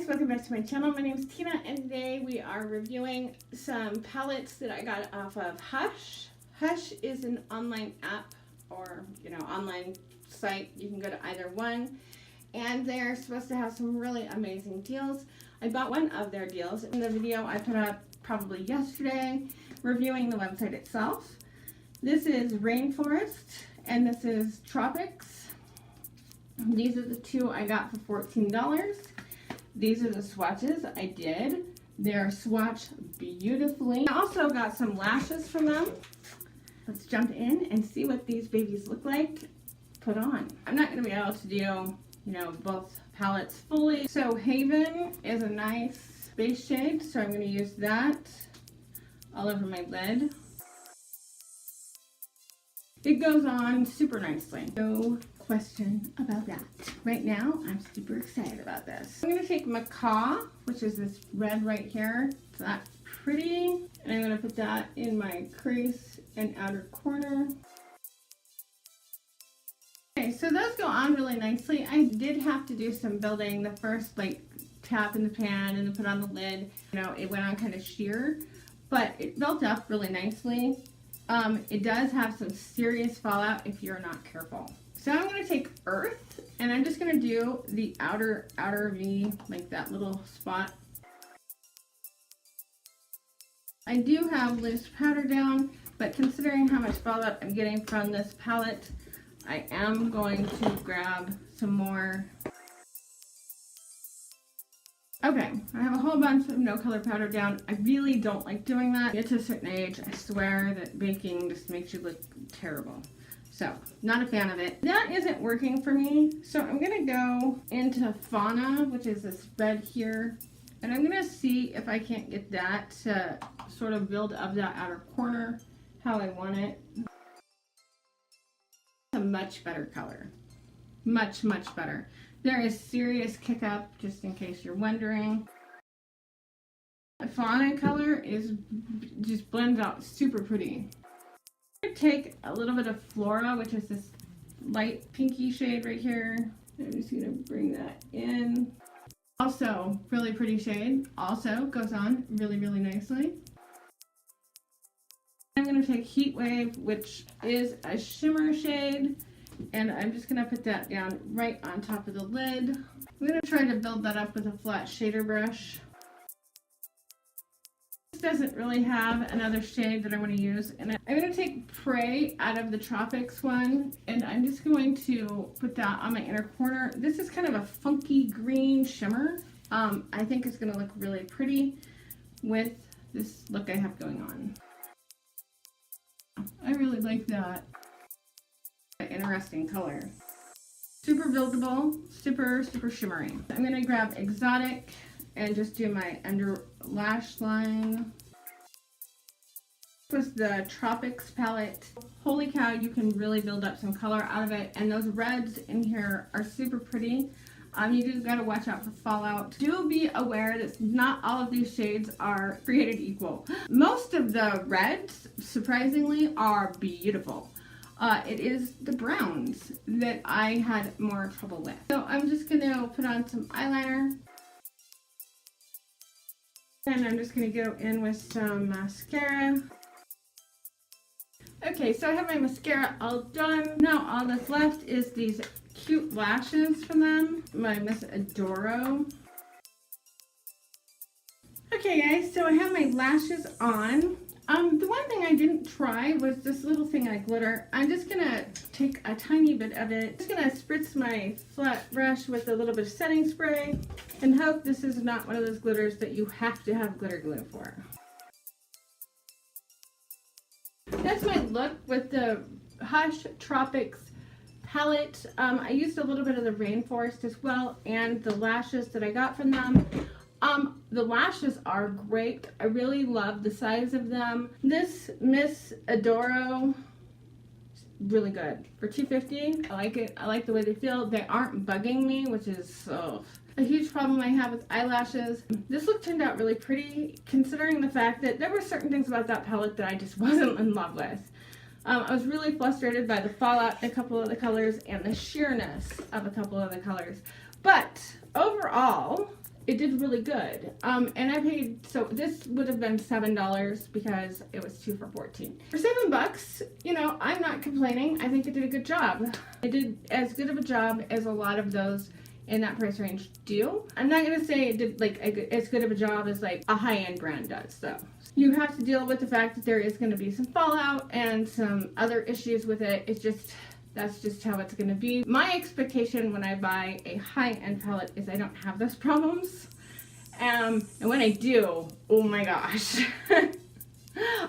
guys, welcome back to my channel. My name is Tina and today we are reviewing some palettes that I got off of Hush. Hush is an online app or, online site. You can go to either one and they're supposed to have some really amazing deals. I bought one of their deals in the video I put up probably yesterday reviewing the website itself. This is Rainforest and this is Tropics. These are the two I got for $14. These are the swatches I did. They're swatched beautifully. I also got some lashes from them. Let's jump in and see what these babies look like put on. I'm not going to be able to do, both palettes fully. So Haven is a nice base shade, so I'm going to use that all over my lid. It goes on super nicely. No question about that. Right now, I'm super excited about this. I'm going to take Maughan, which is this red right here. It's not pretty. And I'm going to put that in my crease and outer corner. Okay, so those go on really nicely. I did have to do some building. The first, tap in the pan and then put on the lid. It went on kind of sheer, but it built up really nicely. It does have some serious fallout if you're not careful. So I'm going to take Earth and I'm just going to do the outer V, like that little spot. I do have loose powder down, but considering how much fallout I'm getting from this palette, I am going to grab some more. Okay, I have a whole bunch of no color powder down. I really don't like doing that. Get to a certain age, I swear that baking just makes you look terrible. So, not a fan of it. That isn't working for me, so I'm gonna go into Fauna, which is this red here, and I'm gonna see if I can't get that to sort of build up that outer corner how I want it. A much better color. Much, much better. There is serious kick up, just in case you're wondering. The Fauna color just blends out super pretty. I'm going to take a little bit of Flora, which is this light pinky shade right here. I'm just going to bring that in. Also, really pretty shade. Also goes on really, really nicely. I'm going to take Heatwave, which is a shimmer shade. And I'm just going to put that down right on top of the lid. I'm going to try to build that up with a flat shader brush. This doesn't really have another shade that I want to use. And I'm going to take Prey out of the Tropics one. And I'm just going to put that on my inner corner. This is kind of a funky green shimmer. I think it's going to look really pretty with this look I have going on. I really like that. Interesting color. Super buildable, super shimmery. I'm going to grab Exotic and just do my under lash line. This was the Tropics Palette. Holy cow, you can really build up some color out of it, and those reds in here are super pretty. You do got to watch out for fallout. Do be aware that not all of these shades are created equal. Most of the reds, surprisingly, are beautiful. It is the browns that I had more trouble with. So I'm just going to put on some eyeliner. And I'm just going to go in with some mascara. Okay, so I have my mascara all done. Now all that's left is these cute lashes from them. My Miss Adoro. Okay guys, so I have my lashes on. The one thing I didn't try was this little thing I glitter. I'm just going to take a tiny bit of it. Just going to spritz my flat brush with a little bit of setting spray and hope this is not one of those glitters that you have to have glitter glue for. That's my look with the Hush Tropics palette. I used a little bit of the Rainforest as well and the lashes that I got from them. The lashes are great. I really love the size of them. This Miss Adoro is really good. For $2.50, I like it. I like the way they feel. They aren't bugging me, which is a huge problem I have with eyelashes. This look turned out really pretty, considering the fact that there were certain things about that palette that I just wasn't in love with. I was really frustrated by the fallout in a couple of the colors and the sheerness of a couple of the colors. But overall, it did really good. And I paid, so this would have been $7 because it was 2 for $14. For $7, you know, I'm not complaining. I think it did a good job. It did as good of a job as a lot of those in that price range do. I'm not gonna say it did like as good of a job as like a high-end brand does, so. You have to deal with the fact that there is gonna be some fallout and some other issues with it. It's just, that's just how it's gonna be. My expectation when I buy a high-end palette is I don't have those problems. And when I do, oh my gosh.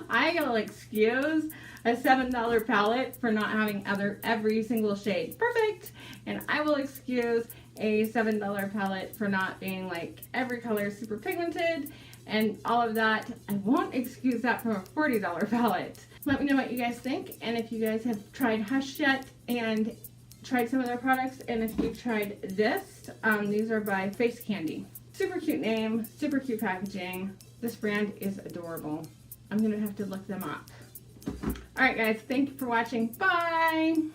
I'll excuse a $7 palette for not having every single shade perfect. And I will excuse a $7 palette for not being like every color super pigmented and all of that. I won't excuse that from a $40 palette. Let me know what you guys think, and if you guys have tried Hush yet and tried some of their products, and if you've tried this, these are by Face Candy. Super cute name, super cute packaging. This brand is adorable. I'm gonna have to look them up. Alright guys, thank you for watching. Bye!